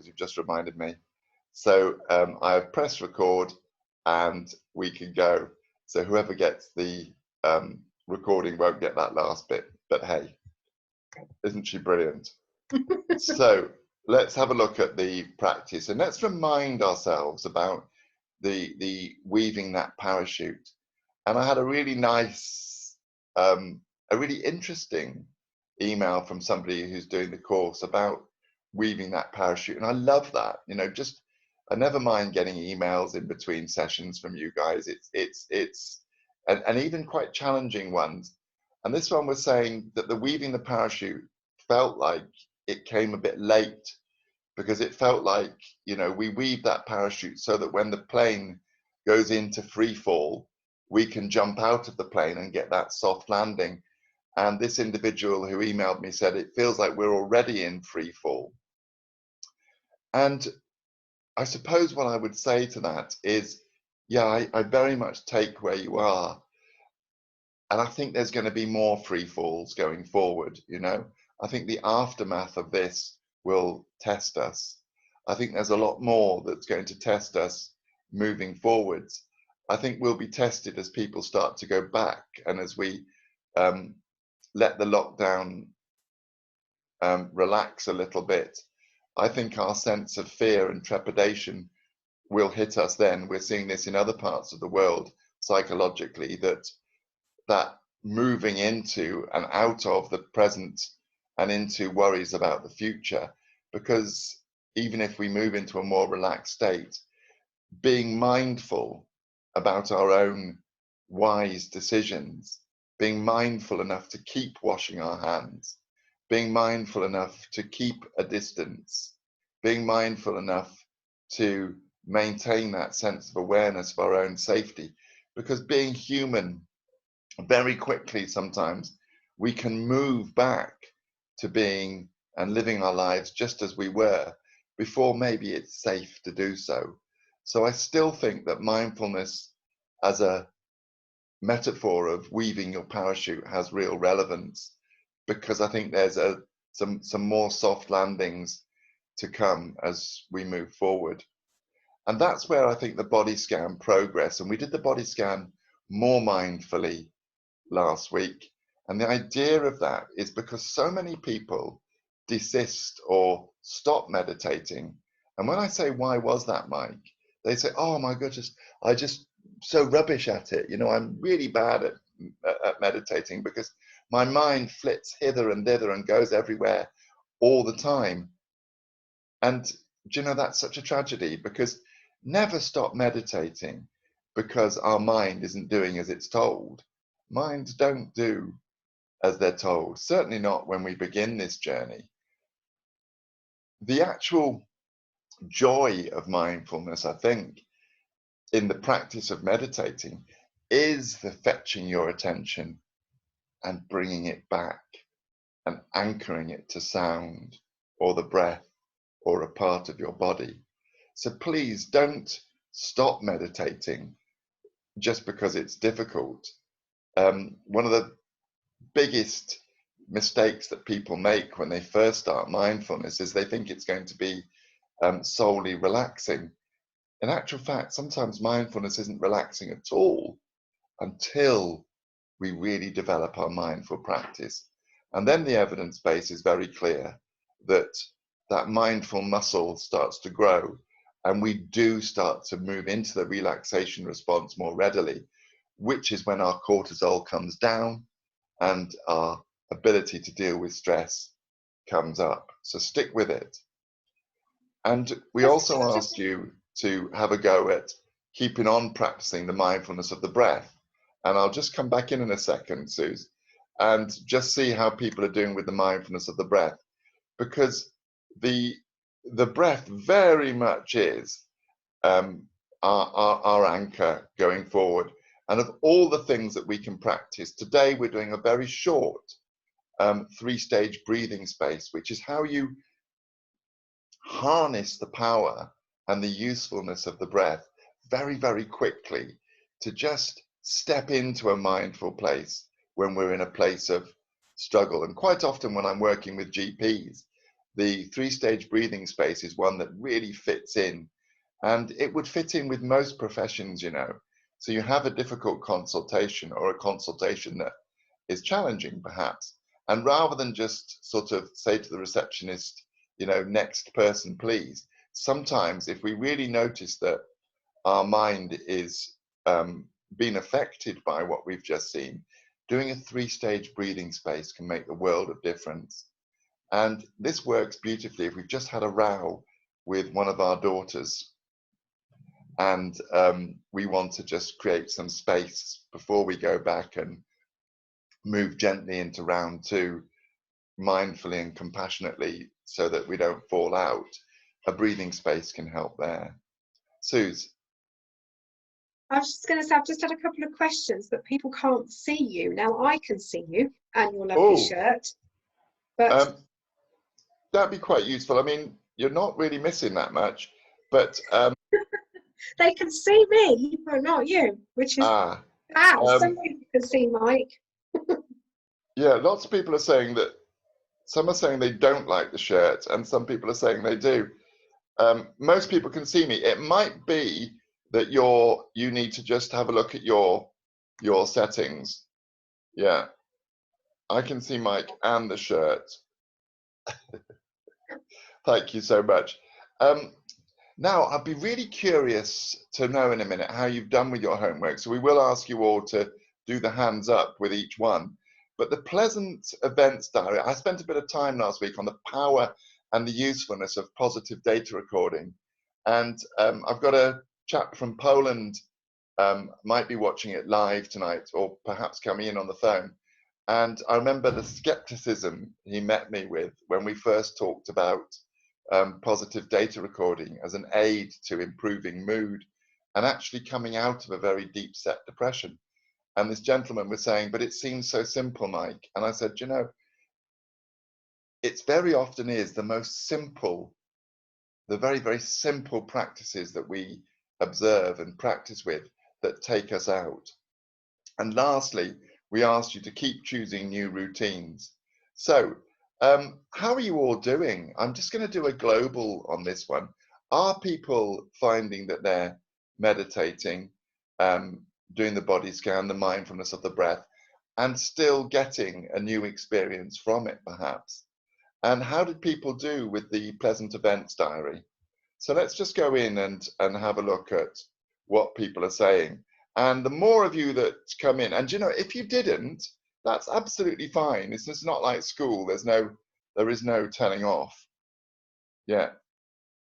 because you've just reminded me. So I have pressed record and we can go. So whoever gets the recording won't get that last bit, but hey, isn't she brilliant? So let's have a look at the practice and let's remind ourselves about the weaving that parachute. And I had a really nice, a really interesting email from somebody who's doing the course about weaving that parachute. And I love that, you know, just, I never mind getting emails in between sessions from you guys. And even quite challenging ones. And this one was saying that the weaving the parachute felt like it came a bit late because it felt like, you know, we weave that parachute so that when the plane goes into free fall, we can jump out of the plane and get that soft landing. And this individual who emailed me said, it feels like we're already in free fall. And I suppose what I would say to that is, yeah, I very much take where you are. And I think there's going to be more free falls going forward, you know. I think the aftermath of this will test us. I think there's a lot more that's going to test us moving forwards. I think we'll be tested as people start to go back and as we let the lockdown relax a little bit. I think our sense of fear and trepidation will hit us then. We're seeing this in other parts of the world psychologically, that moving into and out of the present and into worries about the future, because even if we move into a more relaxed state, being mindful about our own wise decisions, being mindful enough to keep washing our hands, being mindful enough to keep a distance, being mindful enough to maintain that sense of awareness of our own safety, because being human, very quickly sometimes we can move back to being and living our lives just as we were before maybe it's safe to do so. So I still think that mindfulness as a metaphor of weaving your parachute has real relevance, because I think there's some more soft landings to come as we move forward. And that's where I think the body scan progress, and we did the body scan more mindfully last week. And the idea of that is because so many people desist or stop meditating. And when I say, why was that, Mike? They say, oh my goodness, I just so rubbish at it. You know, I'm really bad at meditating because my mind flits hither and thither and goes everywhere all the time. And do you know, that's such a tragedy, because never stop meditating because our mind isn't doing as it's told. Minds don't do as they're told, certainly not when we begin this journey. The actual joy of mindfulness, I think, in the practice of meditating is the fetching your attention and bringing it back and anchoring it to sound or the breath or a part of your body. So please don't stop meditating just because it's difficult. One of the biggest mistakes that people make when they first start mindfulness is they think it's going to be solely relaxing. In actual fact, sometimes mindfulness isn't relaxing at all until we really develop our mindful practice. And then the evidence base is very clear that that mindful muscle starts to grow and we do start to move into the relaxation response more readily, which is when our cortisol comes down and our ability to deal with stress comes up. So stick with it. And we also asked you to have a go at keeping on practicing the mindfulness of the breath. And I'll just come back in a second, Suze, and just see how people are doing with the mindfulness of the breath, because the breath very much is our anchor going forward. And of all the things that we can practice, today we're doing a very short 3-stage breathing space, which is how you harness the power and the usefulness of the breath very, very quickly to just step into a mindful place when we're in a place of struggle. And quite often when I'm working with GPs, the 3-stage breathing space is one that really fits in, and it would fit in with most professions, you know. So you have a difficult consultation, or a consultation that is challenging perhaps, and rather than just sort of say to the receptionist, you know, next person please, sometimes if we really notice that our mind is being affected by what we've just seen, doing a 3-stage breathing space can make the world of difference. And this works beautifully if we've just had a row with one of our daughters, and we want to just create some space before we go back and move gently into round 2, mindfully and compassionately, so that we don't fall out. A breathing space can help there. Suze? I was just going to say, I've just had a couple of questions, but people can't see you. Now I can see you and your lovely shirt, but that'd be quite useful. I mean, you're not really missing that much, but they can see me, but not you, which is some people can see Mike. Yeah, lots of people are saying that. Some are saying they don't like the shirt, and some people are saying they do. Most people can see me. It might be that you need to just have a look at your settings. Yeah, I can see Mike and the shirt. Thank you so much. Now, I'd be really curious to know in a minute how you've done with your homework. So we will ask you all to do the hands up with each one. But the Pleasant Events Diary, I spent a bit of time last week on the power and the usefulness of positive data recording. And I've got a chap from Poland, might be watching it live tonight, or perhaps coming in on the phone. And I remember the skepticism he met me with when we first talked about positive data recording as an aid to improving mood and actually coming out of a very deep set depression. And this gentleman was saying, but it seems so simple, Mike. And I said, you know, it's very often is the most simple, the very, very simple practices that we observe and practice with that take us out. And lastly, we asked you to keep choosing new routines. So how are you all doing? I'm just going to do a global on this one. Are people finding that they're meditating, doing the body scan, the mindfulness of the breath, and still getting a new experience from it, perhaps? And how did people do with the Pleasant Events Diary? So let's just go in and have a look at what people are saying. And the more of you that come in, and you know, if you didn't, that's absolutely fine. It's just not like school. There is no telling off. Yeah.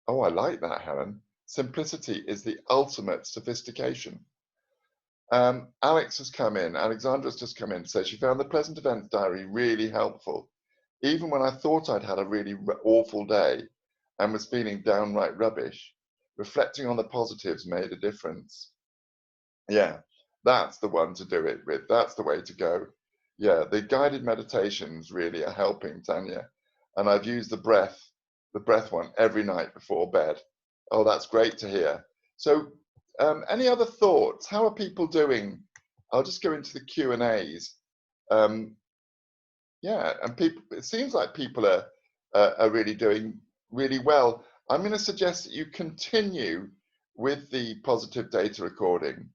Oh, I like that, Helen. Simplicity is the ultimate sophistication. Alex has come in. Alexandra's just come in to say she found the Pleasant Events Diary really helpful. Even when I thought I'd had a really awful day and was feeling downright rubbish, reflecting on the positives made a difference. Yeah, that's the one to do it with. That's the way to go. Yeah, the guided meditations really are helping, Tanya. And I've used the breath one every night before bed. Oh, that's great to hear. So any other thoughts? How are people doing? I'll just go into the Q&As. Yeah, and people, it seems like people are really doing really well. I'm going to suggest that you continue with the positive data recording.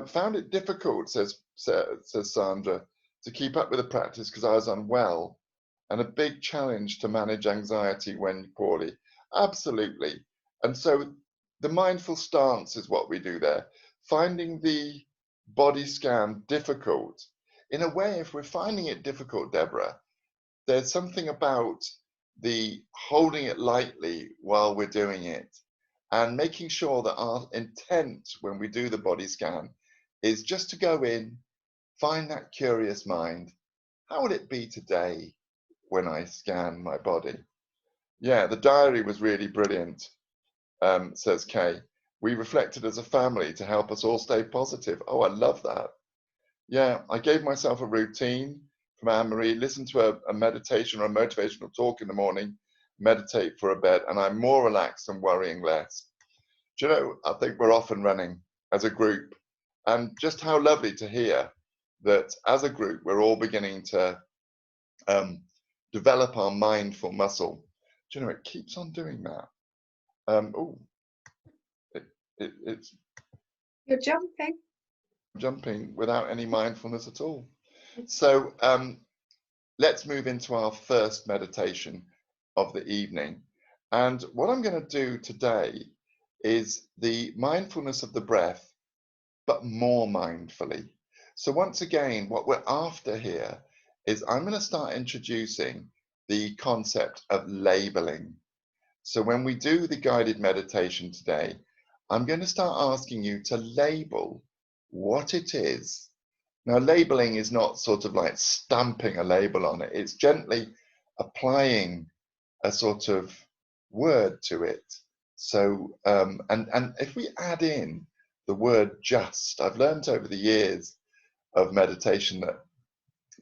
Found it difficult, says Sandra, to keep up with the practice because I was unwell, and a big challenge to manage anxiety when poorly. Absolutely. And so the mindful stance is what we do there. Finding the body scan difficult. In a way, if we're finding it difficult, Deborah, there's something about the holding it lightly while we're doing it and making sure that our intent when we do the body scan is just to go in, find that curious mind. How would it be today when I scan my body? Yeah, the diary was really brilliant, says Kay. We reflected as a family to help us all stay positive. Oh, I love that. Yeah, I gave myself a routine from Anne-Marie, listen to a meditation or a motivational talk in the morning, meditate for a bit, and I'm more relaxed and worrying less. Do you know, I think we're off and running as a group, and just how lovely to hear that as a group, we're all beginning to develop our mindful muscle. Do you know, it keeps on doing that. Oh, it's You're jumping without any mindfulness at all. So let's move into our first meditation of the evening. And what I'm going to do today is the mindfulness of the breath, but more mindfully. So once again, what we're after here is I'm going to start introducing the concept of labeling. So when we do the guided meditation today, I'm going to start asking you to label what it is. Now, labeling is not sort of like stamping a label on it. It's gently applying a sort of word to it. So, and if we add in the word just, I've learned over the years of meditation, that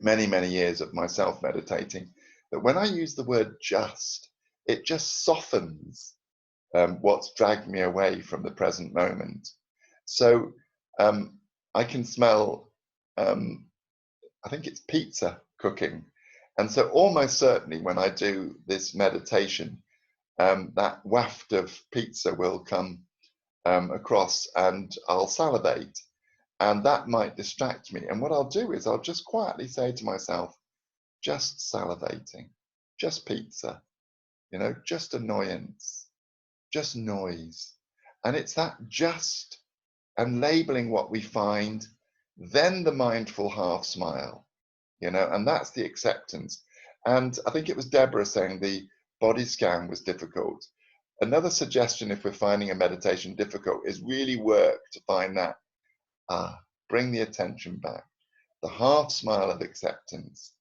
many years of myself meditating, that when I use the word just, it just softens what's dragged me away from the present moment. So I can smell, I think it's pizza cooking. And so almost certainly when I do this meditation, that waft of pizza will come across and I'll salivate. And that might distract me. And what I'll do is I'll just quietly say to myself, just salivating, just pizza, you know, just annoyance, just noise. And it's that just and labeling what we find, then the mindful half smile, you know, and that's the acceptance. And I think it was Deborah saying the body scan was difficult. Another suggestion, if we're finding a meditation difficult, is really work to find that, bring the attention back, the half smile of acceptance.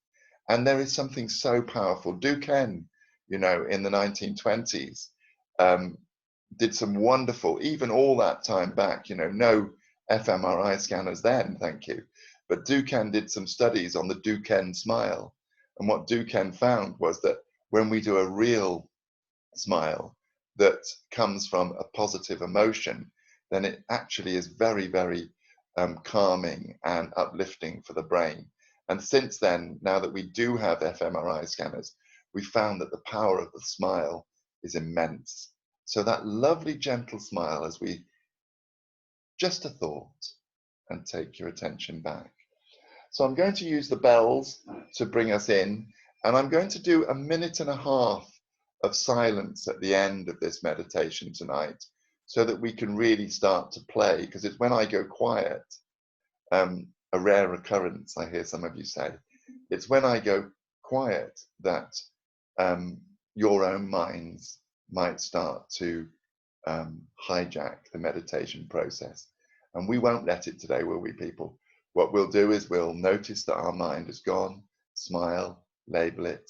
And there is something so powerful. Duquesne, you know, in the 1920s, did some wonderful, even all that time back, you know, no fMRI scanners then, thank you. But Duquesne did some studies on the Duquesne smile. And what Duquesne found was that when we do a real smile that comes from a positive emotion, then it actually is very calming and uplifting for the brain. And since then, now that we do have fMRI scanners, we found that the power of the smile is immense. So that lovely gentle smile as we just a thought and take your attention back. So I'm going to use the bells to bring us in, and I'm going to do 1.5 minutes of silence at the end of this meditation tonight so that we can really start to play, because it's when I go quiet, a rare occurrence, I hear some of you say, it's when I go quiet that your own minds might start to hijack the meditation process. And we won't let it today, will we, people? What we'll do is we'll notice that our mind is gone, smile, label it,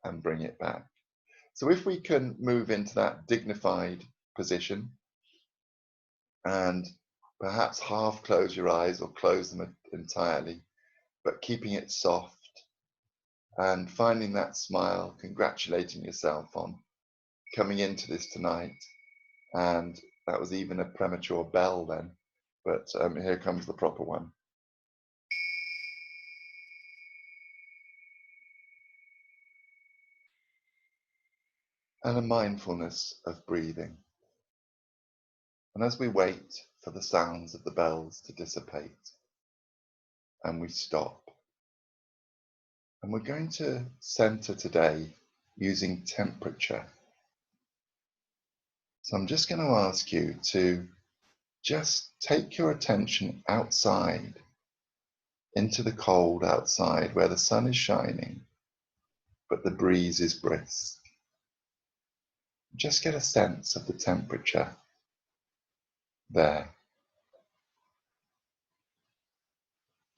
and bring it back. So if we can move into that dignified position and perhaps half close your eyes or close them entirely, but keeping it soft and finding that smile, congratulating yourself on coming into this tonight. And that was even a premature bell then, but here comes the proper one. And a mindfulness of breathing. And as we wait for the sounds of the bells to dissipate, and we stop, and we're going to center today using temperature. So I'm just going to ask you to just take your attention outside, into the cold outside where the sun is shining, but the breeze is brisk. Just get a sense of the temperature there.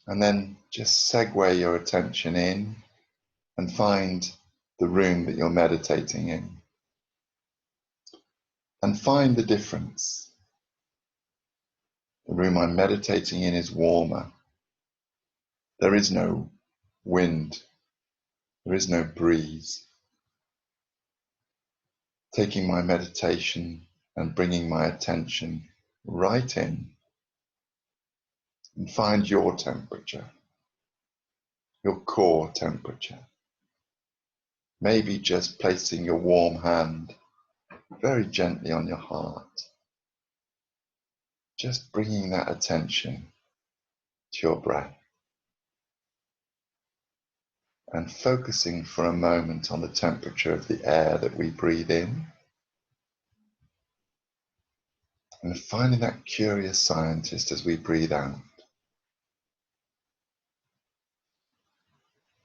And then just segue your attention in and find the room that you're meditating in. And find the difference. The room I'm meditating in is warmer. There is no wind. There is no breeze. Taking my meditation and bringing my attention right in, and find your temperature, your core temperature. maybe just placing your warm hand very gently on your heart, just bringing that attention to your breath and focusing for a moment on the temperature of the air that we breathe in, and finding that curious scientist as we breathe out.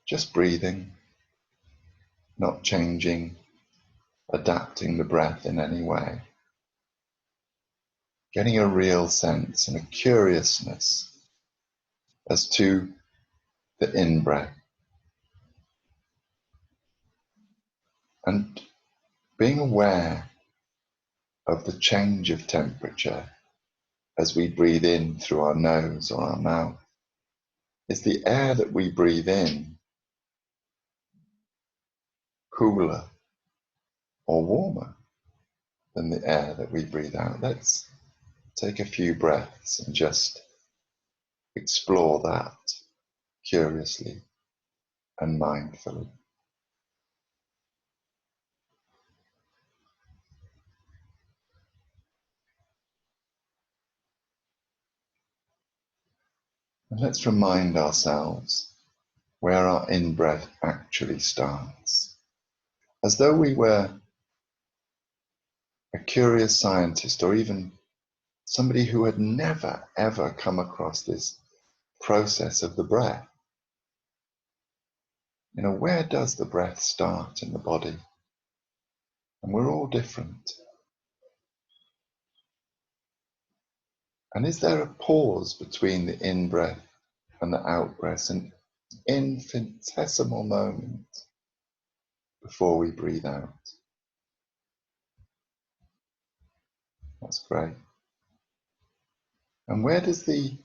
Just breathing, not changing, adapting the breath in any way. Getting a real sense and a curiousness as to the in-breath. And being aware of the change of temperature as we breathe in through our nose or our mouth. Is the air that we breathe in cooler or warmer than the air that we breathe out? Let's take a few breaths and just explore that curiously and mindfully. And let's remind ourselves where our in-breath actually starts. As though we were a curious scientist or even somebody who had never ever come across this process of the breath. You know, where does the breath start in the body? And we're all different. And is there a pause between the in-breath and the out-breath, an infinitesimal moment before we breathe out? That's great. And where does the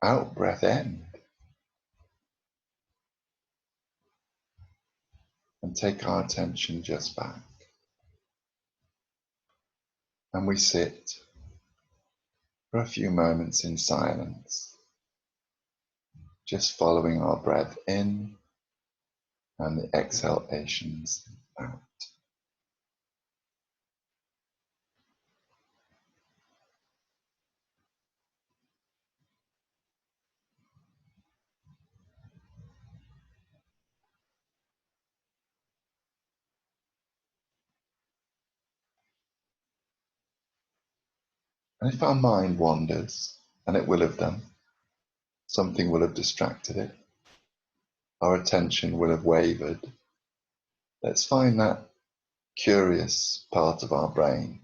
out-breath end? And take our attention just back. And we sit for a few moments in silence, just following our breath in and the exhalations out. And if our mind wanders, and it will have done, something will have distracted it, our attention will have wavered, let's find that curious part of our brain.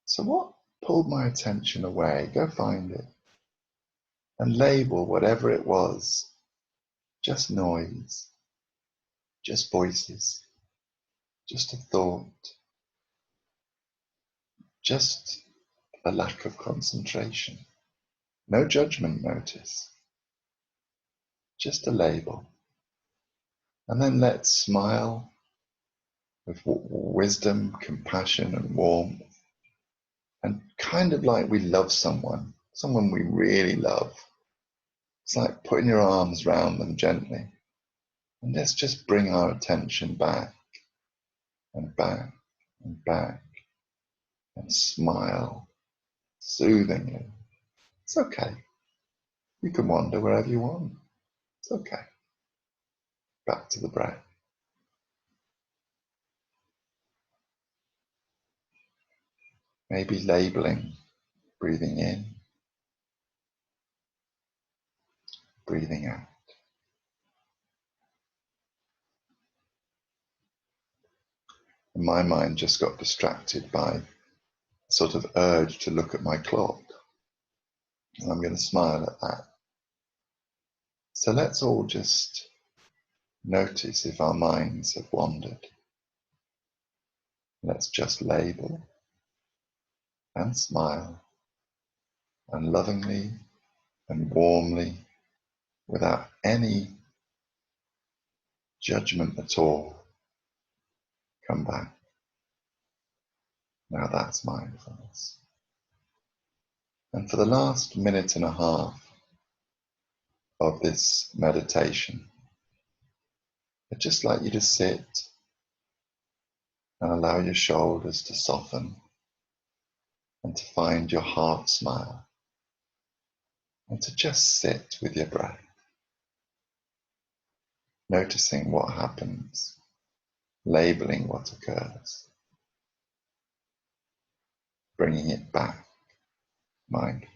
So what pulled my attention away? Go find it and label whatever it was, just noise, just voices, just a thought, just a lack of concentration. No judgment, notice, just a label. And then let's smile with wisdom, compassion, and warmth, and kind of like we love someone we really love. It's like putting your arms around them gently, and let's just bring our attention back and back and back, and smile soothingly. It's okay. You can wander wherever you want. It's okay. Back to the breath. Maybe labeling, breathing in, breathing out. And my mind just got distracted by a sort of urge to look at my clock. And I'm going to smile at that. So let's all just notice if our minds have wandered. Let's just label and smile, and lovingly and warmly, without any judgment at all, come back. Now that's mindfulness. And for the last minute and a half of this meditation, I'd just like you to sit And allow your shoulders to soften and to find your heart smile and to just sit with your breath, noticing what happens, labeling what occurs, bringing it back mindfully.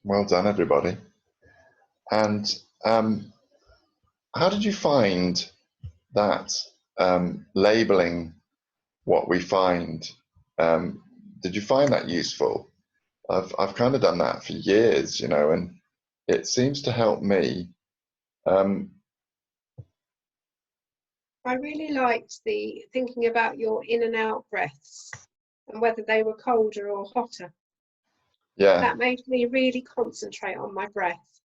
Well done, everybody. And how did you find that labeling what we find? Did you find that useful? I've kind of done that for years, you know, and it seems to help me. I really liked the thinking about your in and out breaths and whether they were colder or hotter. Yeah. That made me really concentrate on my breath.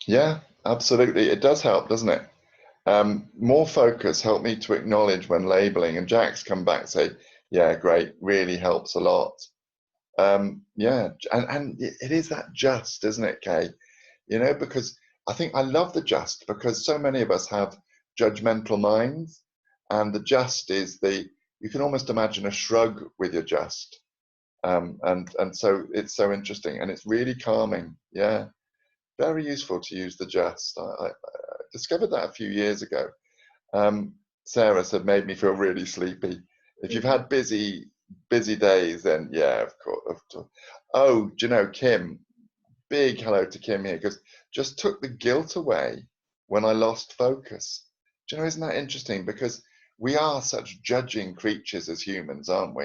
Yeah, absolutely. It does help, doesn't it? More focus helped me to acknowledge when labeling, and Jack's come back and say, yeah, great, really helps a lot. Yeah, and it is that just, isn't it, Kay? You know, because I think I love the just because so many of us have judgmental minds, and the just is you can almost imagine a shrug with your just. And so it's so interesting and it's really calming. Yeah, very useful to use the just. I discovered that a few years ago. Sarah said, made me feel really sleepy. If you've had busy days, then yeah, of course. Oh, do you know, Kim, big hello to Kim here, because just took the guilt away when I lost focus. Do you know, isn't that interesting? Because we are such judging creatures as humans, aren't we?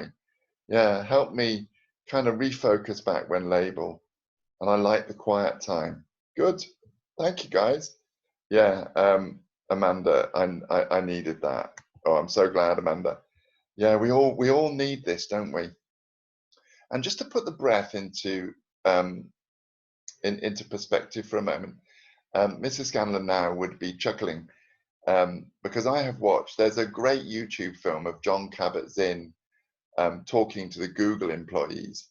Yeah, help me kind of refocus back when label. And I like the quiet time. Good. Thank you, guys. Yeah, Amanda, I needed that. Oh, I'm so glad, Amanda. Yeah, we all need this, don't we? And just to put the breath into into perspective for a moment, Mrs. Scanlon now would be chuckling because I have watched. There's a great YouTube film of Jon Kabat-Zinn talking to the Google employees,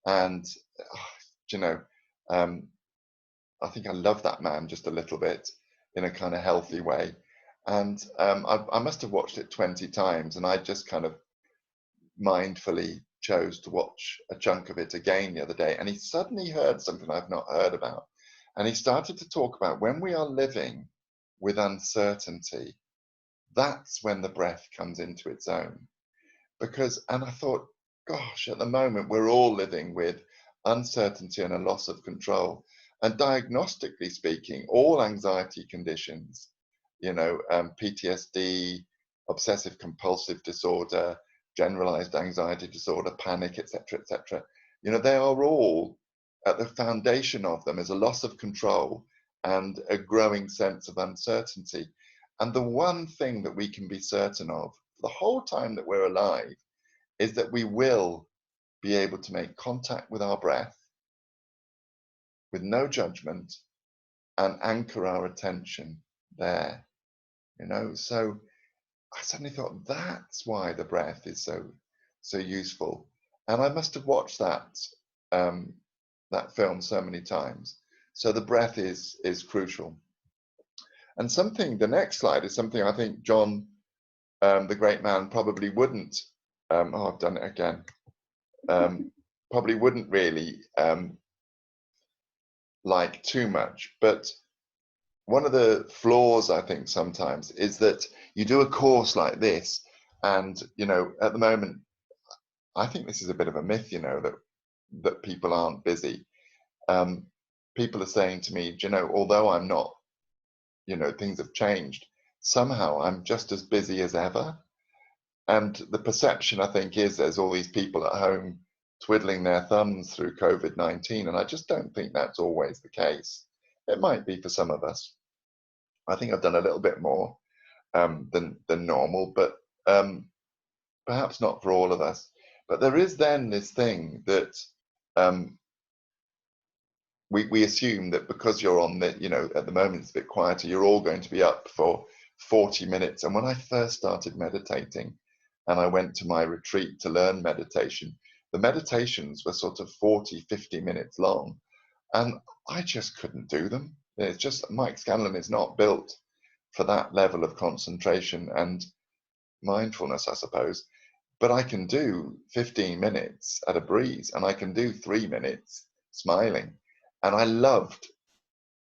and you know, I think I love that man just a little bit in a kind of healthy way. And I must have watched it 20 times, and I just kind of mindfully chose to watch a chunk of it again the other day. And he suddenly heard something I've not heard about. And he started to talk about when we are living with uncertainty, that's when the breath comes into its own. And I thought, gosh, at the moment, we're all living with uncertainty and a loss of control. And diagnostically speaking, all anxiety conditions, you know, PTSD, obsessive compulsive disorder, generalized anxiety disorder, panic, etc., you know, they are all at the foundation of them is a loss of control and a growing sense of uncertainty. And the one thing that we can be certain of the whole time that we're alive is that we will be able to make contact with our breath with no judgment and anchor our attention there, you know. So I suddenly thought that's why the breath is so useful. And I must have watched that film so many times. So the breath is crucial. And the next slide is something I think John, the great man, probably wouldn't, oh, I've done it again, probably wouldn't really like too much. But one of the flaws, I think, sometimes is that you do a course like this, and, you know, at the moment, I think this is a bit of a myth, you know, that people aren't busy. People are saying to me, you know, although I'm not, you know, things have changed, somehow I'm just as busy as ever. And the perception, I think, is there's all these people at home twiddling their thumbs through COVID-19, and I just don't think that's always the case. It might be for some of us. I think I've done a little bit more than normal, but perhaps not for all of us. But there is then this thing that we assume that because you're on the, you know, at the moment it's a bit quieter, you're all going to be up for 40 minutes. And when I first started meditating and I went to my retreat to learn meditation, the meditations were sort of 40, 50 minutes long. And I just couldn't do them. It's just, Mike Scanlon is not built for that level of concentration and mindfulness, I suppose. But I can do 15 minutes at a breeze, and I can do 3 minutes smiling. And I loved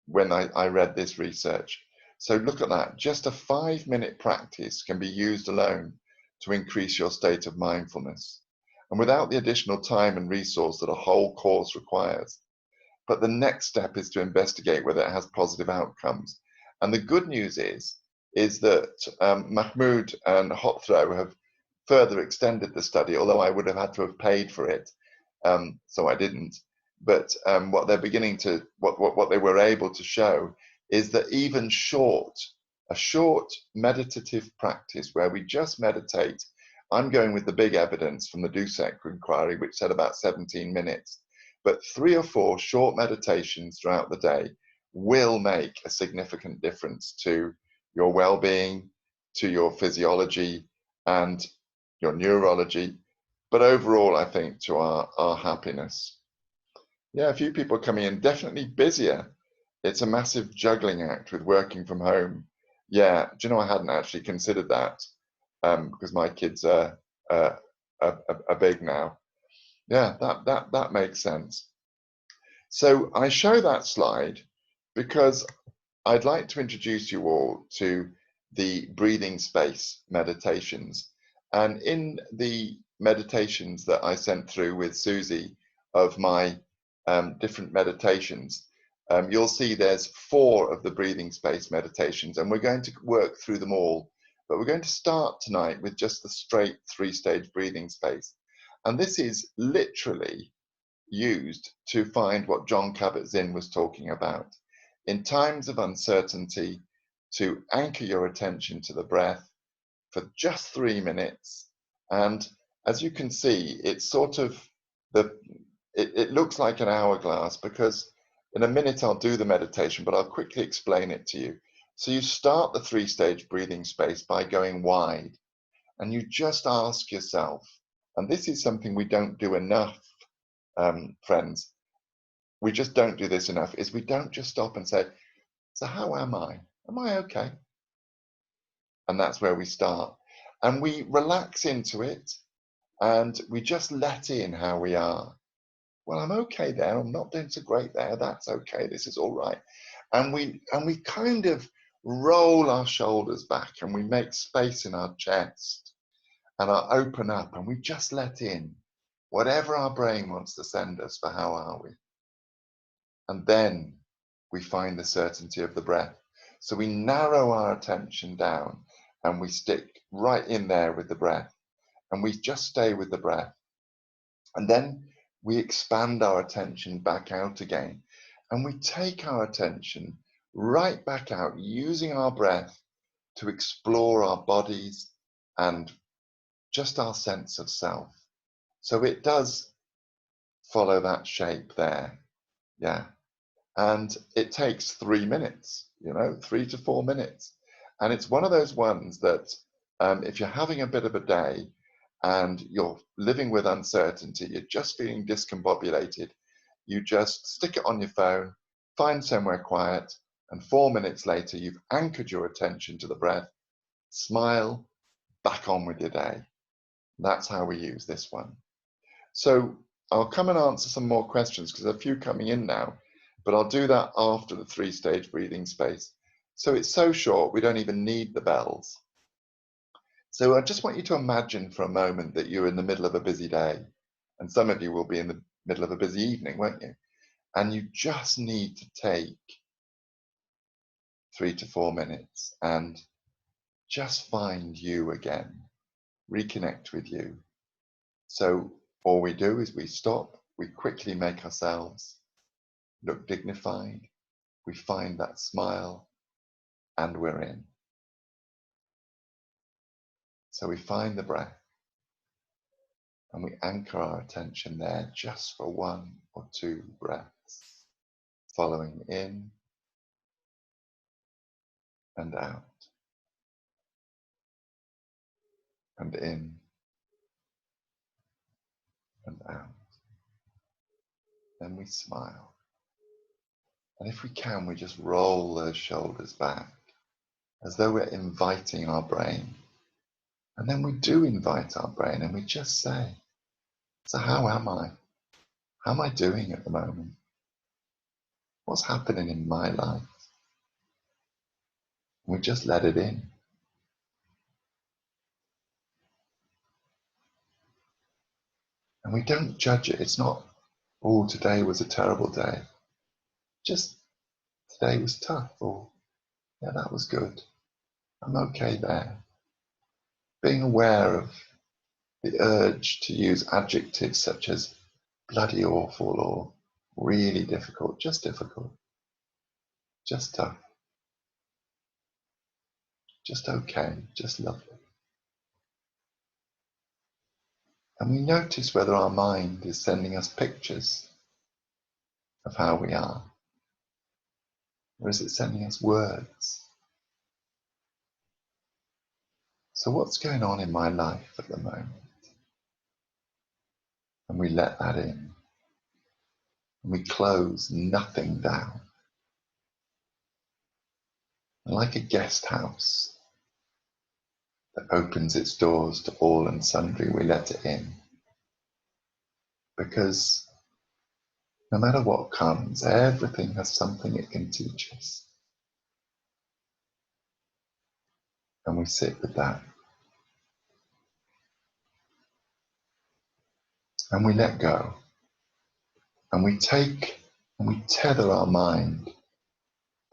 when I read this research. So look at that. Just a 5-minute practice can be used alone to increase your state of mindfulness, and without the additional time and resource that a whole course requires. But the next step is to investigate whether it has positive outcomes. And the good news is that Mahmoud and Hopthrow have further extended the study, although I would have had to have paid for it, so I didn't. But what they're beginning to, what they were able to show is that even a short meditative practice where we just meditate, I'm going with the big evidence from the Dussek inquiry, which said about 17 minutes, but 3 or 4 short meditations throughout the day will make a significant difference to your well-being, to your physiology and your neurology, but overall, I think, to our happiness. Yeah, a few people coming in, definitely busier. It's a massive juggling act with working from home. Yeah, do you know, I hadn't actually considered that because my kids are big now. Yeah, that makes sense. So I show that slide because I'd like to introduce you all to the breathing space meditations. And in the meditations that I sent through with Susie of my different meditations, you'll see there's 4 of the breathing space meditations, and we're going to work through them all. But we're going to start tonight with just the straight 3-stage breathing space. And this is literally used to find what Jon Kabat-Zinn was talking about. In times of uncertainty, to anchor your attention to the breath for just 3 minutes. And as you can see, it's sort of it looks like an hourglass, because in a minute I'll do the meditation, but I'll quickly explain it to you. So you start the 3-stage breathing space by going wide, and you just ask yourself, and this is something we don't do enough, friends, we just don't do this enough, is we don't just stop and say, so how am I? Am I okay? And that's where we start. And we relax into it, and we just let in how we are. Well, I'm okay there. I'm not doing so great there. That's okay. This is all right. And we kind of roll our shoulders back, and we make space in our chest, and I open up, and we just let in whatever our brain wants to send us for how are we. And then we find the certainty of the breath. So we narrow our attention down, and we stick right in there with the breath, and we just stay with the breath. And then we expand our attention back out again, and we take our attention right back out, using our breath to explore our bodies, and just our sense of self. So it does follow that shape there. Yeah. And it takes 3 minutes, 3 to 4 minutes. And it's one of those ones that if you're having a bit of a day and you're living with uncertainty, you're just feeling discombobulated, you just stick it on your phone, find somewhere quiet, and 4 minutes later, you've anchored your attention to the breath, smile, back on with your day. That's how we use this one. So I'll come and answer some more questions because there are a few coming in now, but I'll do that after the 3-stage breathing space. So it's so short, we don't even need the bells. So I just want you to imagine for a moment that you're in the middle of a busy day, and some of you will be in the middle of a busy evening, won't you? And you just need to take 3 to 4 minutes and just find you again, reconnect with you. So all we do is we stop, we quickly make ourselves look dignified, we find that smile, and we're in. So we find the breath, and we anchor our attention there just for 1 or 2 breaths, following in and out, and in and out. Then we smile. And if we can, we just roll those shoulders back as though we're inviting our brain. And then we do invite our brain and we just say, so how am I? How am I doing at the moment? What's happening in my life? We just let it in. And we don't judge it. It's not, oh, today was a terrible day. Just today was tough, or yeah, that was good. I'm okay there. Being aware of the urge to use adjectives such as bloody awful or really difficult, just tough, just okay, just lovely. And we notice whether our mind is sending us pictures of how we are, or is it sending us words? So what's going on in my life at the moment? And we let that in. And we close nothing down. And like a guest house that opens its doors to all and sundry, we let it in. Because no matter what comes, everything has something it can teach us. And we sit with that. And we let go. And we take and we tether our mind.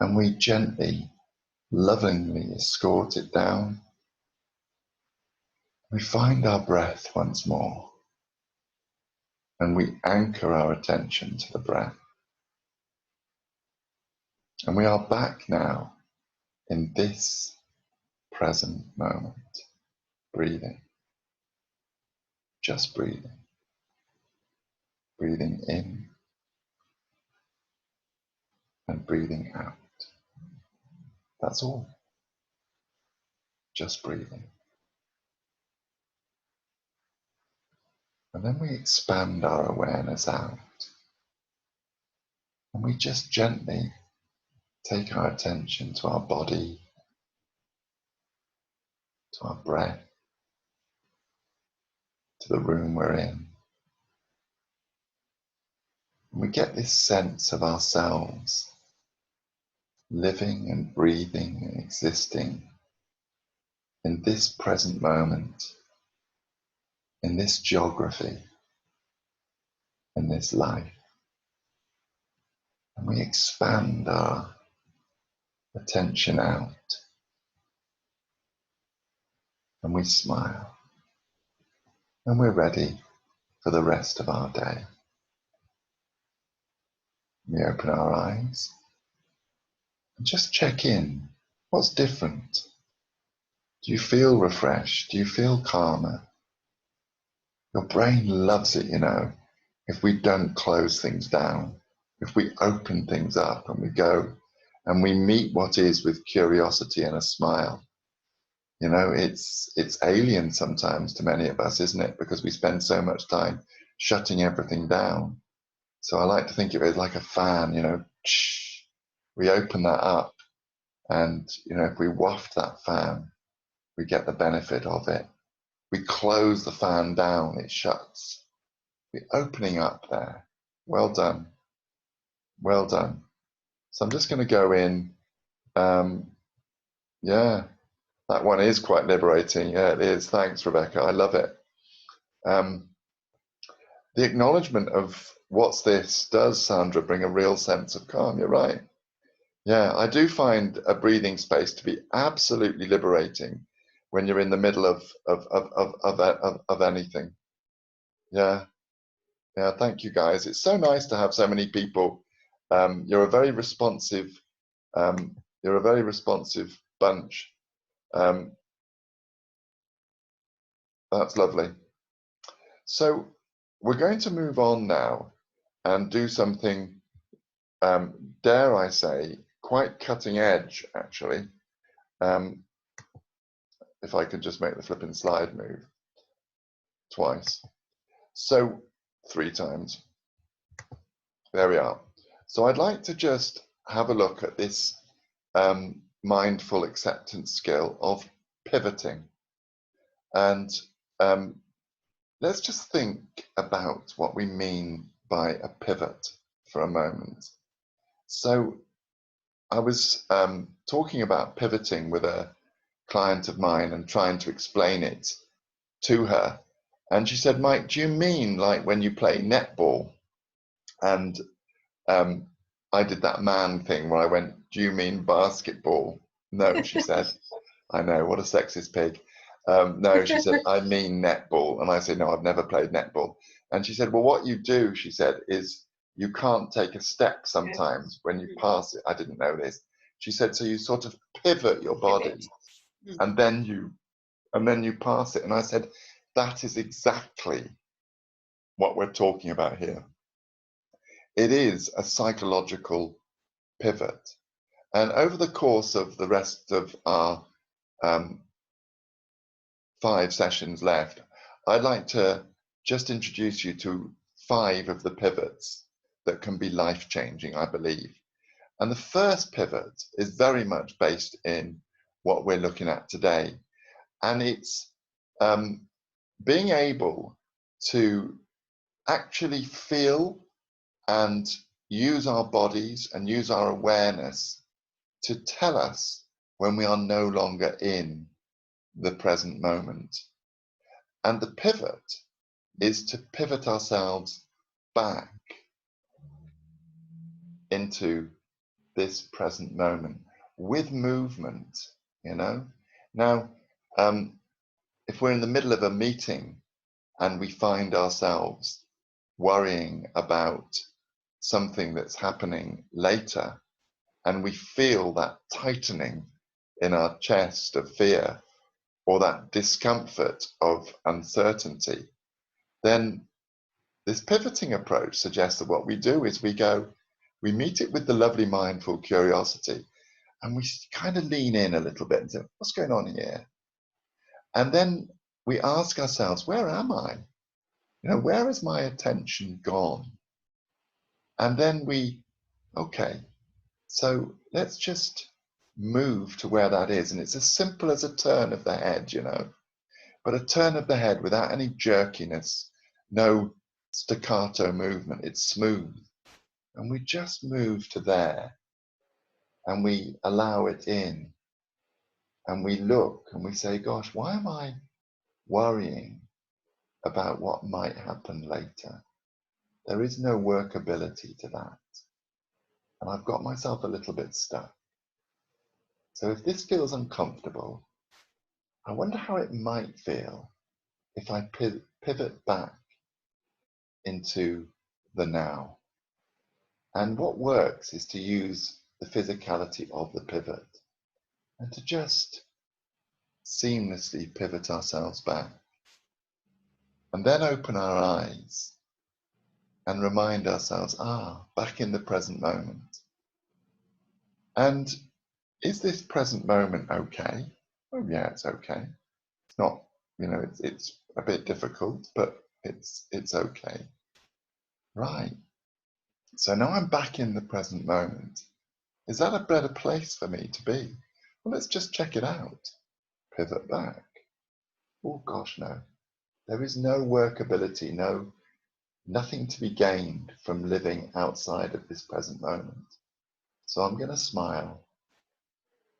And we gently, lovingly escort it down. We find our breath once more. And we anchor our attention to the breath. And we are back now in this present moment, breathing, just breathing, breathing in and breathing out. That's all, just breathing. And then we expand our awareness out and we just gently take our attention to our body, to our breath, to the room we're in. And we get this sense of ourselves living and breathing and existing in this present moment, in this geography, in this life. And we expand our attention out and we smile and we're ready for the rest of our day. We open our eyes and just check in. What's different? Do you feel refreshed? Do you feel calmer? Your brain loves it, you know, if we don't close things down, if we open things up and we go and we meet what is with curiosity and a smile. You know, it's alien sometimes to many of us, isn't it? Because we spend so much time shutting everything down. So I like to think of it like a fan, you know, we open that up and, you know, if we waft that fan, we get the benefit of it. We close the fan down, it shuts. We're opening up there. Well done. Well done. So I'm just going to go in. Yeah, that one is quite liberating. Yeah, it is. Thanks, Rebecca. I love it. The acknowledgement of what's this does, Sandra, bring a real sense of calm. You're right. Yeah, I do find a breathing space to be absolutely liberating when you're in the middle of anything. Yeah, yeah. Thank you, guys. It's so nice to have so many people. You're a very responsive. You're a very responsive bunch. That's lovely. So we're going to move on now and do something, dare I say, quite cutting edge, actually. If I could just make the flipping slide move twice. So 3 times. There we are. So I'd like to just have a look at this mindful acceptance skill of pivoting. And let's just think about what we mean by a pivot for a moment. So I was talking about pivoting with a client of mine and trying to explain it to her. And she said, Mike, do you mean like when you play netball? And I did that man thing where I went, do you mean basketball? No, she said. I know, what a sexist pig. No, she said, I mean netball. And I said, no, I've never played netball. And she said, well, what you do, she said, is you can't take a step sometimes when you pass it. I didn't know this. She said, so you sort of pivot your body and then you pass it. And I said, that is exactly what we're talking about here. It is a psychological pivot. And over the course of the rest of our 5 sessions left, I'd like to just introduce you to 5 of the pivots that can be life-changing, I believe. And the first pivot is very much based in what we're looking at today. And it's being able to actually feel and use our bodies and use our awareness to tell us when we are no longer in the present moment. And the pivot is to pivot ourselves back into this present moment with movement, you know. Now, if we're in the middle of a meeting and we find ourselves worrying about something that's happening later, and we feel that tightening in our chest of fear or that discomfort of uncertainty, then this pivoting approach suggests that what we do is we meet it with the lovely mindful curiosity, and we kind of lean in a little bit and say, what's going on here? And then we ask ourselves, where am I? You know, where has my attention gone? And then okay, so let's just move to where that is. And it's as simple as a turn of the head, you know, but a turn of the head without any jerkiness, no staccato movement. It's smooth. And we just move to there and we allow it in. And we look and we say, gosh, why am I worrying about what might happen later? There is no workability to that. And I've got myself a little bit stuck. So if this feels uncomfortable, I wonder how it might feel if I pivot back into the now. And what works is to use the physicality of the pivot and to just seamlessly pivot ourselves back. And then open our eyes and remind ourselves, back in the present moment. And is this present moment okay? Oh yeah, it's okay. It's not, it's a bit difficult, but it's okay. Right. So now I'm back in the present moment. Is that a better place for me to be? Well, let's just check it out. Pivot back. Oh gosh, no. There is no workability, nothing to be gained from living outside of this present moment. So I'm going to smile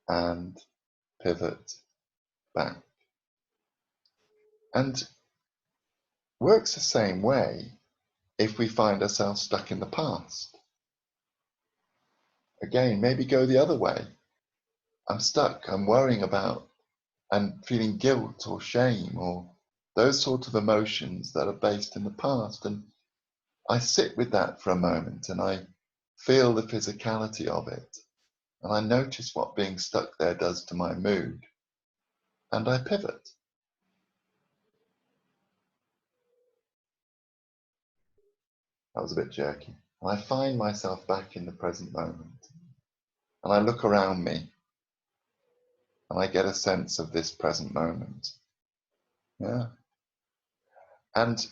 and pivot back. And works the same way if we find ourselves stuck in the past. Again, maybe go the other way. I'm stuck, I'm worrying about and feeling guilt or shame or those sorts of emotions that are based in the past. And I sit with that for a moment and I feel the physicality of it. And I notice what being stuck there does to my mood. And I pivot. That was a bit jerky. And I find myself back in the present moment. And I look around me. And I get a sense of this present moment. Yeah. And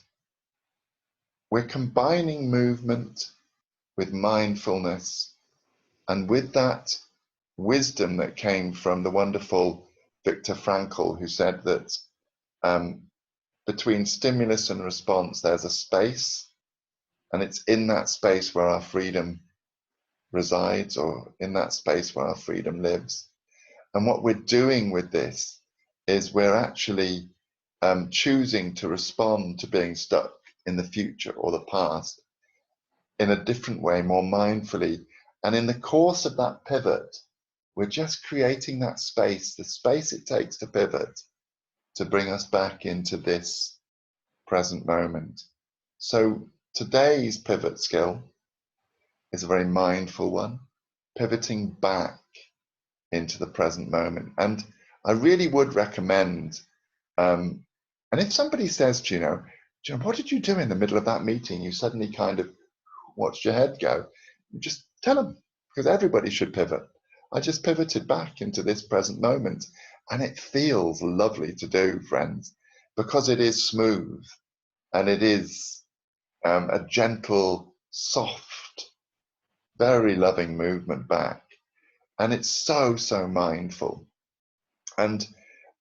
we're combining movement with mindfulness and with that wisdom that came from the wonderful Viktor Frankl, who said that between stimulus and response, there's a space, and it's in that space where our freedom resides, or in that space where our freedom lives. And what we're doing with this is we're actually choosing to respond to being stuck in the future or the past in a different way, more mindfully. And in the course of that pivot, we're just creating that space, the space it takes to pivot, to bring us back into this present moment. So today's pivot skill is a very mindful one, pivoting back into the present moment. And I really would recommend, and if somebody says to you, Jim, what did you do in the middle of that meeting? You suddenly kind of watched your head go. Just tell them, because everybody should pivot. I just pivoted back into this present moment, and it feels lovely to do, friends, because it is smooth and it is a gentle, soft, very loving movement back, and it's so mindful. And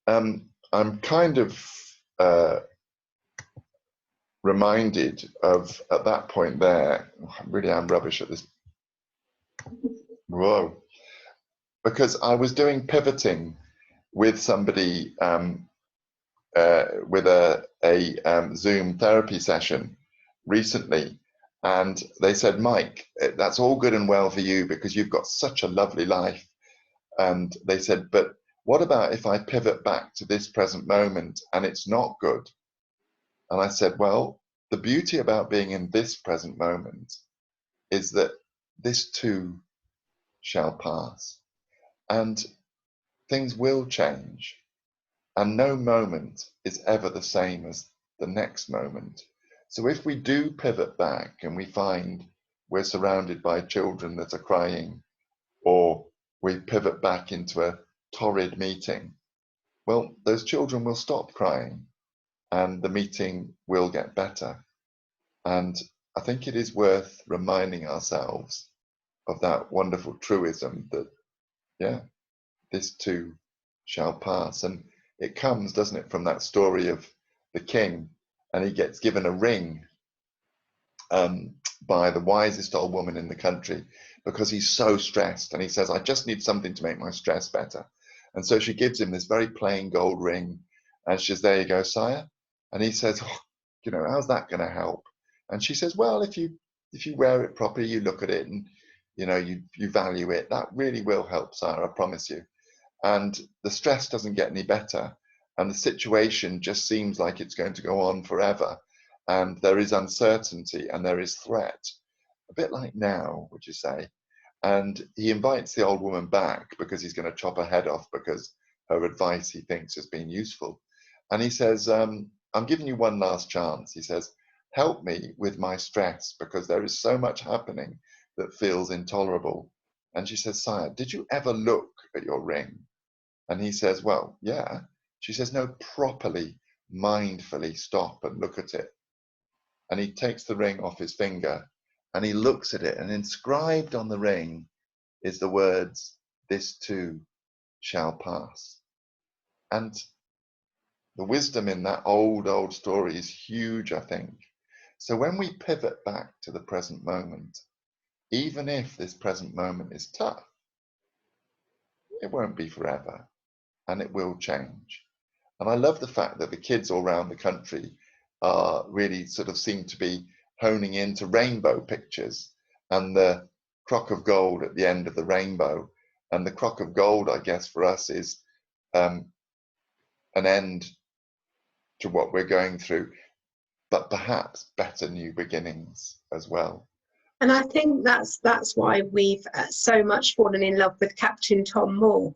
I'm kind of reminded of, at that point there, I really am rubbish at this. Whoa. Because I was doing pivoting with somebody with a Zoom therapy session recently, and they said, Mike, that's all good and well for you because you've got such a lovely life. And they said, but what about if I pivot back to this present moment and it's not good? And I said, well, the beauty about being in this present moment is that this too shall pass. And things will change, and no moment is ever the same as the next moment. So if we do pivot back and we find we're surrounded by children that are crying, or we pivot back into a torrid meeting, well, those children will stop crying and the meeting will get better. And I think it is worth reminding ourselves of that wonderful truism that, yeah, this too shall pass. And it comes, doesn't it, from that story of the king, and he gets given a ring by the wisest old woman in the country because he's so stressed, and he says, I just need something to make my stress better. And so she gives him this very plain gold ring, and she says, there you go, sire. And he says, how's that going to help? And she says, well, if you wear it properly, you look at it and you value it, that really will help, sire, I promise you. And the stress doesn't get any better, and the situation just seems like it's going to go on forever, and there is uncertainty and there is threat, a bit like now, would you say? And he invites the old woman back because he's going to chop her head off because her advice he thinks has been useful. And he says, I'm giving you one last chance. He says, help me with my stress because there is so much happening that feels intolerable. And she says, sire, did you ever look at your ring? And he says, well, yeah. She says, no, properly, mindfully stop and look at it. And he takes the ring off his finger and he looks at it, and inscribed on the ring is the words, this too shall pass. And the wisdom in that old story is huge, I think. So when we pivot back to the present moment, even if this present moment is tough, it won't be forever and it will change. And I love the fact that the kids all around the country are really sort of seem to be honing into rainbow pictures and the crock of gold at the end of the rainbow. And the crock of gold, I guess, for us is an end to what we're going through, but perhaps better new beginnings as well. And I think that's why we've so much fallen in love with Captain Tom Moore,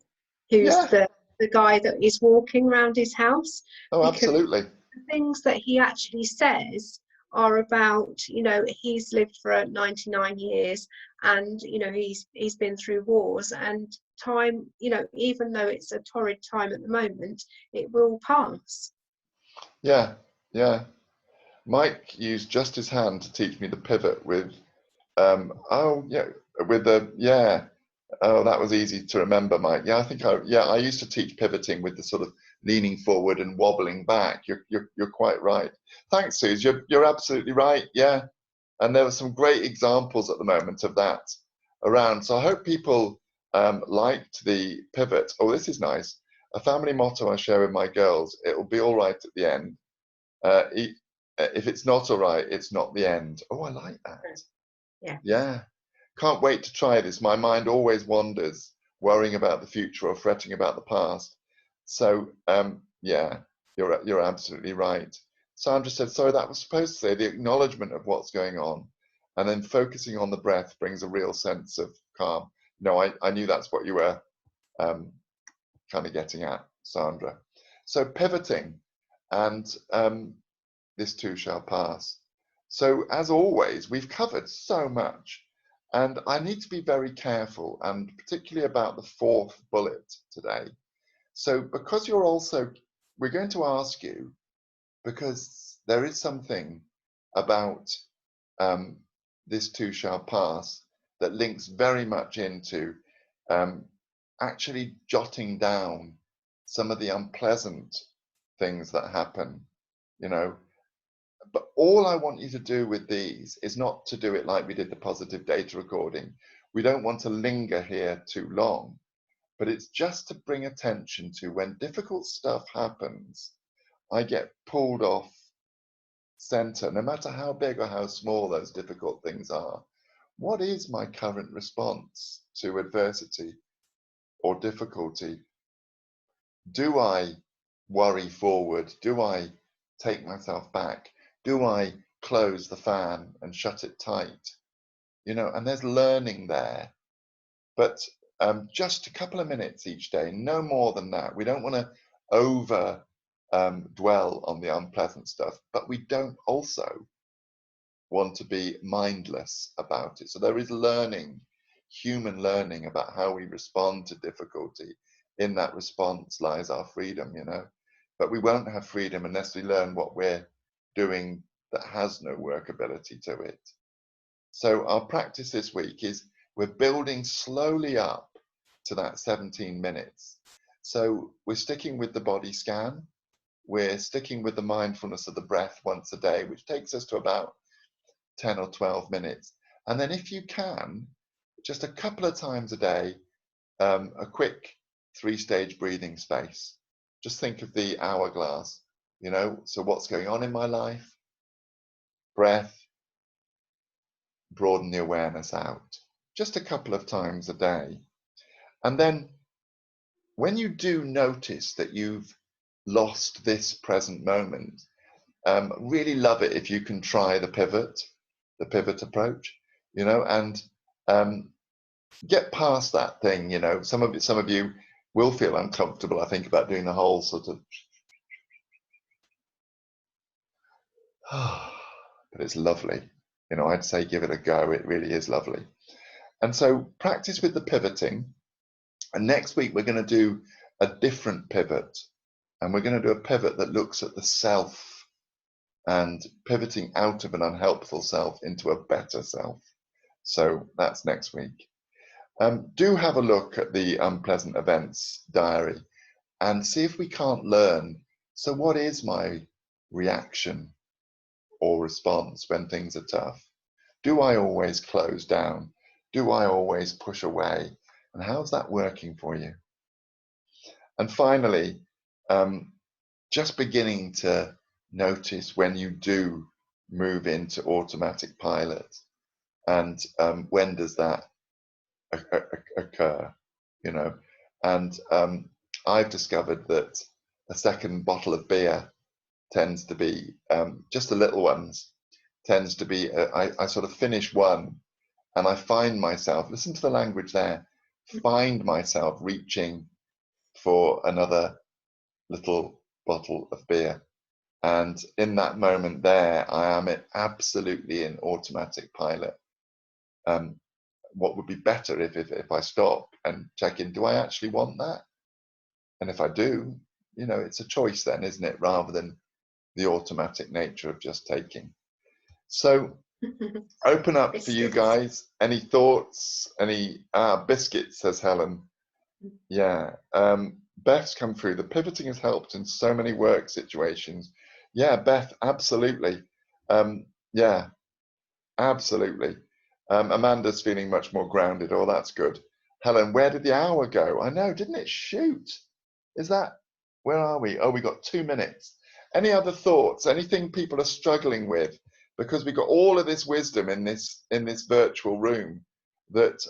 who's the guy that is walking around his house. Oh, absolutely. The things that he actually says are about, you know, he's lived for 99 years and, you know, he's been through wars, and time, you know, even though it's a torrid time at the moment, it will pass. Yeah, yeah. Mike used just his hand to teach me the pivot with, oh that was easy to remember, Mike. Yeah, I think I used to teach pivoting with the sort of leaning forward and wobbling back. You're quite right. Thanks, Suze. You're absolutely right. Yeah, and there were some great examples at the moment of that around. So I hope people liked the pivot. Oh, this is nice. A family motto I share with my girls: it'll be all right at the end. If it's not all right, it's not the end. Oh, I like that. Yeah. Yeah. Can't wait to try this. My mind always wanders, worrying about the future or fretting about the past. So, yeah, you're absolutely right. Sandra said, sorry, that was supposed to say the acknowledgement of what's going on, and then focusing on the breath brings a real sense of calm. No, I knew that's what you were kind of getting at, Sandra. So pivoting, and this too shall pass. So as always, we've covered so much, and I need to be very careful, and particularly about the fourth bullet today. So because we're going to ask you, because there is something about this too shall pass that links very much into actually jotting down some of the unpleasant things that happen, you know. But all I want you to do with these is not to do it like we did the positive data recording. We don't want to linger here too long, but it's just to bring attention to when difficult stuff happens, I get pulled off center, no matter how big or how small those difficult things are. What is my current response to adversity or difficulty? Do I worry forward? Do I take myself back? Do I close the fan and shut it tight? You know, and there's learning there. But just a couple of minutes each day, no more than that. We don't want to over dwell on the unpleasant stuff, but we don't also want to be mindless about it. So there is learning, human learning about how we respond to difficulty. In that response lies our freedom, you know. But we won't have freedom unless we learn what we're doing that has no workability to it. So our practice this week is we're building slowly up to that 17 minutes. So we're sticking with the body scan. We're sticking with the mindfulness of the breath once a day, which takes us to about 10 or 12 minutes. And then if you can, just a couple of times a day, a quick 3-stage breathing space. Just think of the hourglass, you know, so what's going on in my life? Breath, broaden the awareness out. Just a couple of times a day. And then when you do notice that you've lost this present moment, really love it if you can try the pivot approach, you know, and get past that thing, you know. Some of you will feel uncomfortable, I think, about doing the whole sort of, but it's lovely. You know, I'd say give it a go. It really is lovely. And so practice with the pivoting. And next week, we're going to do a different pivot. And we're going to do a pivot that looks at the self and pivoting out of an unhelpful self into a better self. So that's next week. Do have a look at the unpleasant events diary and see if we can't learn. So what is my reaction or response when things are tough? Do I always close down? Do I always push away? And how's that working for you? And finally, just beginning to notice when you do move into automatic pilot, and when does that occur, you know? And I've discovered that a second bottle of beer tends to be, just the little ones, tends to be, I sort of finish one and I find myself, listen to the language there, find myself reaching for another little bottle of beer. And in that moment there, I am absolutely in automatic pilot. What would be better if I stop and check in, do I actually want that? And if I do, you know, it's a choice then, isn't it? Rather than the automatic nature of just taking. So open up for you guys. Any thoughts? Any biscuits, says Helen. Yeah. Beth's come through. The pivoting has helped in so many work situations. Yeah, Beth, absolutely. Yeah, absolutely. Amanda's feeling much more grounded. Oh, that's good. Helen, where did the hour go? I know, didn't it shoot? Is that, where are we? Oh, we got 2 minutes. Any other thoughts? Anything people are struggling with? Because we got all of this wisdom in this virtual room that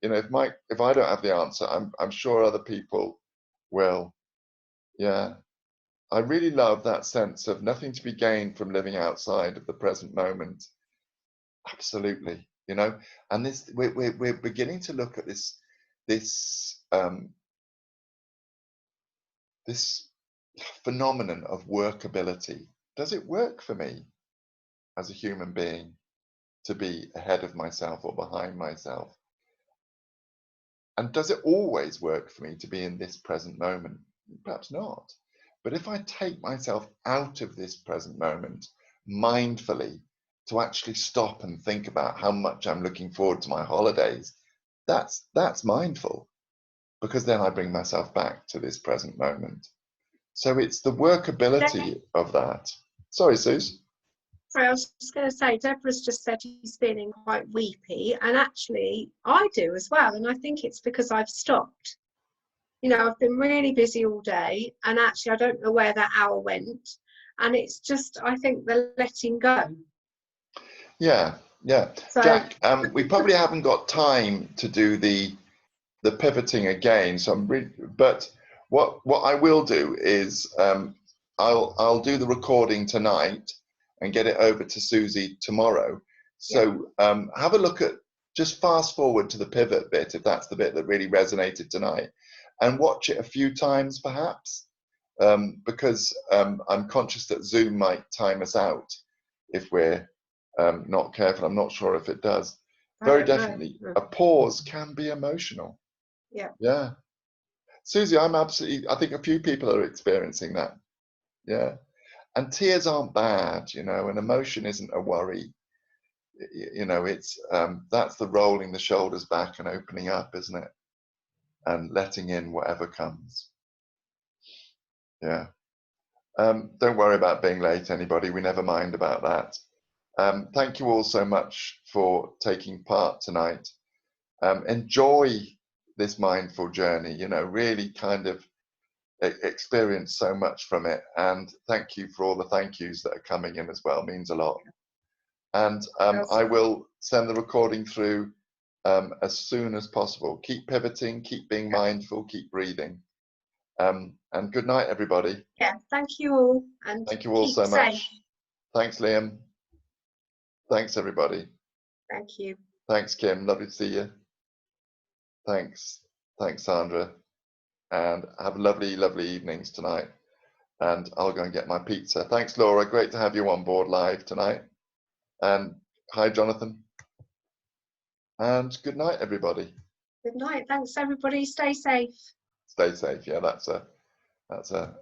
you know, if I don't have the answer, I'm sure other people will. Yeah. I really love that sense of nothing to be gained from living outside of the present moment. Absolutely, you know, and this we're beginning to look at this this phenomenon of workability. Does it work for me as a human being to be ahead of myself or behind myself? And does it always work for me to be in this present moment? Perhaps not. But if I take myself out of this present moment mindfully to actually stop and think about how much I'm looking forward to my holidays, that's mindful, because then I bring myself back to this present moment. So it's the workability of that. Sorry, Suze. Sorry, I was just going to say, Deborah's just said he's feeling quite weepy, and actually I do as well, and I think it's because I've stopped. You know, I've been really busy all day, and actually I don't know where that hour went, and it's just, I think, the letting go. Yeah, yeah. So, Jack, we probably haven't got time to do the pivoting again, so but what I will do is I'll do the recording tonight and get it over to Susie tomorrow. So have a look at, just fast forward to the pivot bit, if that's the bit that really resonated tonight, and watch it a few times perhaps, because I'm conscious that Zoom might time us out if we're not careful. I'm not sure if it does. Very definitely, a pause can be emotional. Yeah. Yeah. Susie, I think a few people are experiencing that. Yeah. And tears aren't bad, you know, and emotion isn't a worry. You know, it's that's the rolling the shoulders back and opening up, isn't it? And letting in whatever comes. Yeah. Don't worry about being late, anybody. We never mind about that. Thank you all so much for taking part tonight. Enjoy this mindful journey, you know, really kind of experience so much from it. And thank you for all the thank yous that are coming in as well. It means a lot. And I will send the recording through as soon as possible. Keep pivoting, keep being mindful, keep breathing. And good night, everybody. Yeah, thank you all. And thank you all so much. Thanks, Liam. Thanks, everybody. Thank you. Thanks, Kim. Lovely to see you. Thanks. Thanks, Sandra. and have lovely, lovely evenings tonight. And I'll go and get my pizza. Thanks, Laura. Great to have you on board live tonight. And hi, Jonathan. And good night, everybody. Good night. Thanks, everybody. Stay safe. Stay safe. Yeah, that's a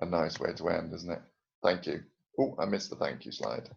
nice way to end, isn't it? Thank you. Oh, I missed the thank you slide.